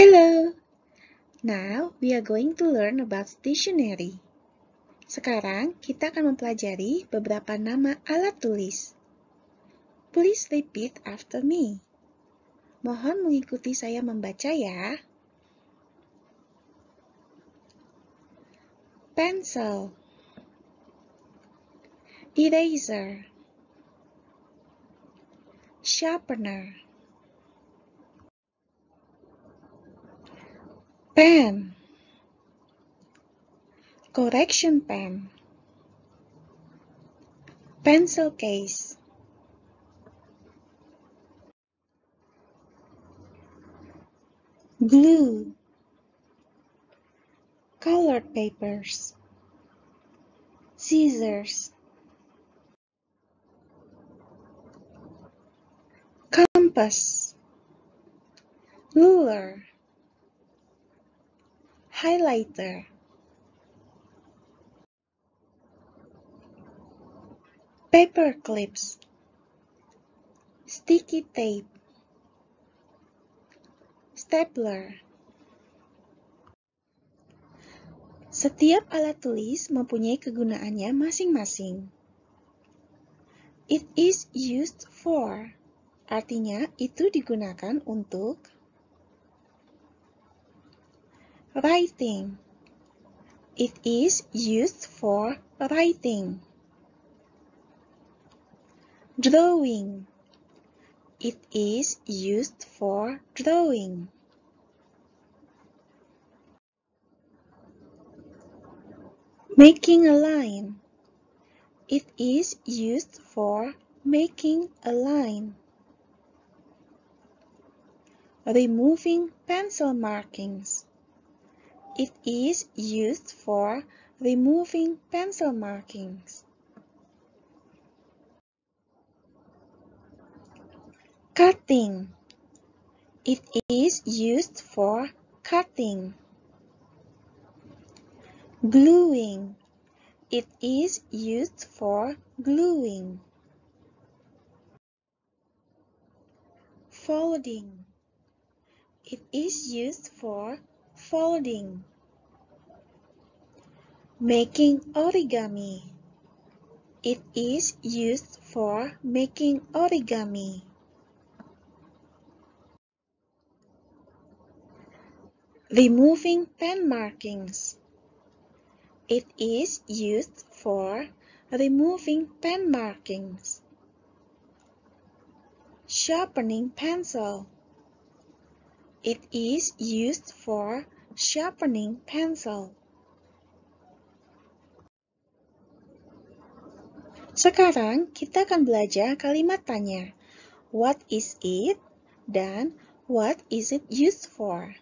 Hello! Now we are going to learn about dictionary. Sekarang kita akan mempelajari beberapa nama alat tulis. Please repeat after me. Mohon mengikuti saya membaca ya. Pencil, eraser, sharpener, pen, correction pen, pencil case, glue, colored papers, scissors, compass, ruler, highlighter, paper clips, sticky tape, stapler. Setiap alat tulis mempunyai kegunaannya masing-masing. It is used for, artinya itu digunakan untuk writing. It is used for writing. Drawing. It is used for drawing. Making a line. It is used for making a line. Removing pencil markings. It is used for removing pencil markings. Cutting. It is used for cutting. Gluing. It is used for gluing. Folding. It is used for folding. Making origami. It is used for making origami. Removing pen markings. It is used for removing pen markings. Sharpening pencil. It is used for sharpening pencil. Sekarang kita akan belajar kalimat tanya. What is it? Dan what is it used for?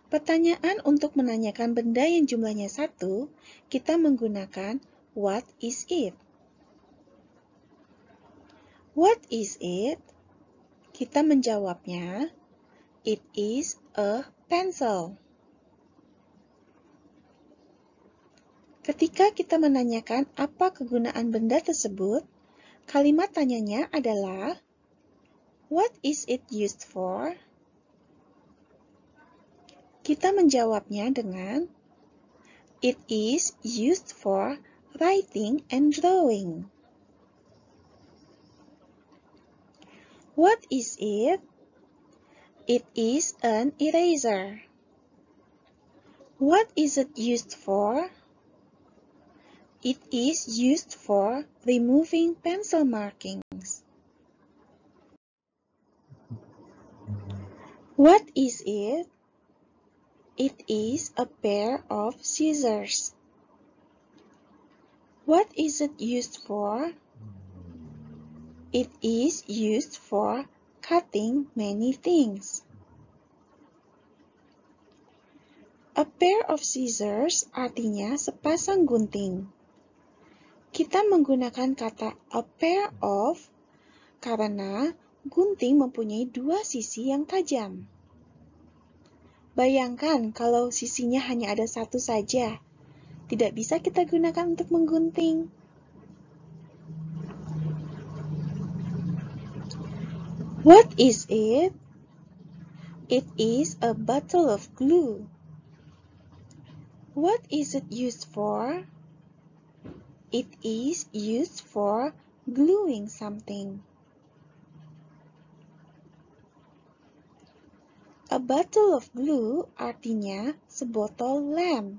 Pertanyaan untuk menanyakan benda yang jumlahnya 1, kita menggunakan what is it? What is it? Kita menjawabnya, it is a pencil. Ketika kita menanyakan apa kegunaan benda tersebut, kalimat tanyanya adalah, what is it used for? Kita menjawabnya dengan, it is used for writing and drawing. What is it? It is an eraser. What is it used for? It is used for removing pencil markings. What is it? It is a pair of scissors. What is it used for? It is used for cutting many things. A pair of scissors artinya sepasang gunting. Kita menggunakan kata a pair of karena gunting mempunyai 2 sisi yang tajam. Bayangkan kalau sisinya hanya ada 1 saja. Tidak bisa kita gunakan untuk menggunting. What is it? It is a bottle of glue. What is it used for? It is used for gluing something. A bottle of glue artinya sebotol lem.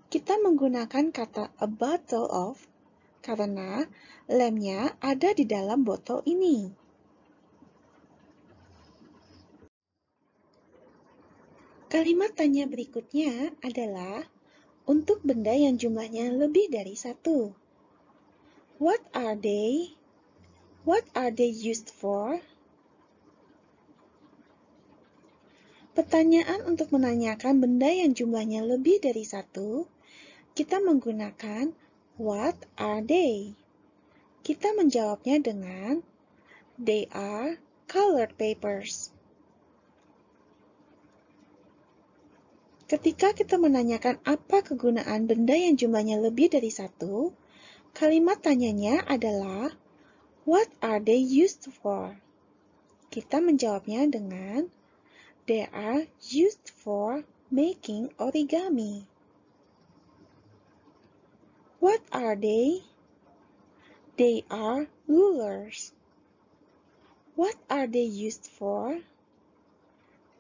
Kita menggunakan kata a bottle of karena lemnya ada di dalam botol ini. Kalimat tanya berikutnya adalah untuk benda yang jumlahnya lebih dari satu. What are they? What are they used for? Pertanyaan untuk menanyakan benda yang jumlahnya lebih dari satu, kita menggunakan what are they? Kita menjawabnya dengan they are colored papers. Ketika kita menanyakan apa kegunaan benda yang jumlahnya lebih dari satu, kalimat tanyanya adalah what are they used for? Kita menjawabnya dengan they are used for making origami. What are they? They are rulers. What are they used for?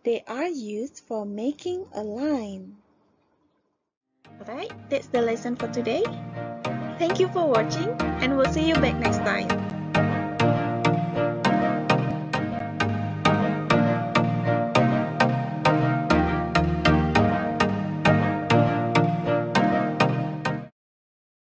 They are used for making a line. Alright, that's the lesson for today. Thank you for watching and we'll see you back next time.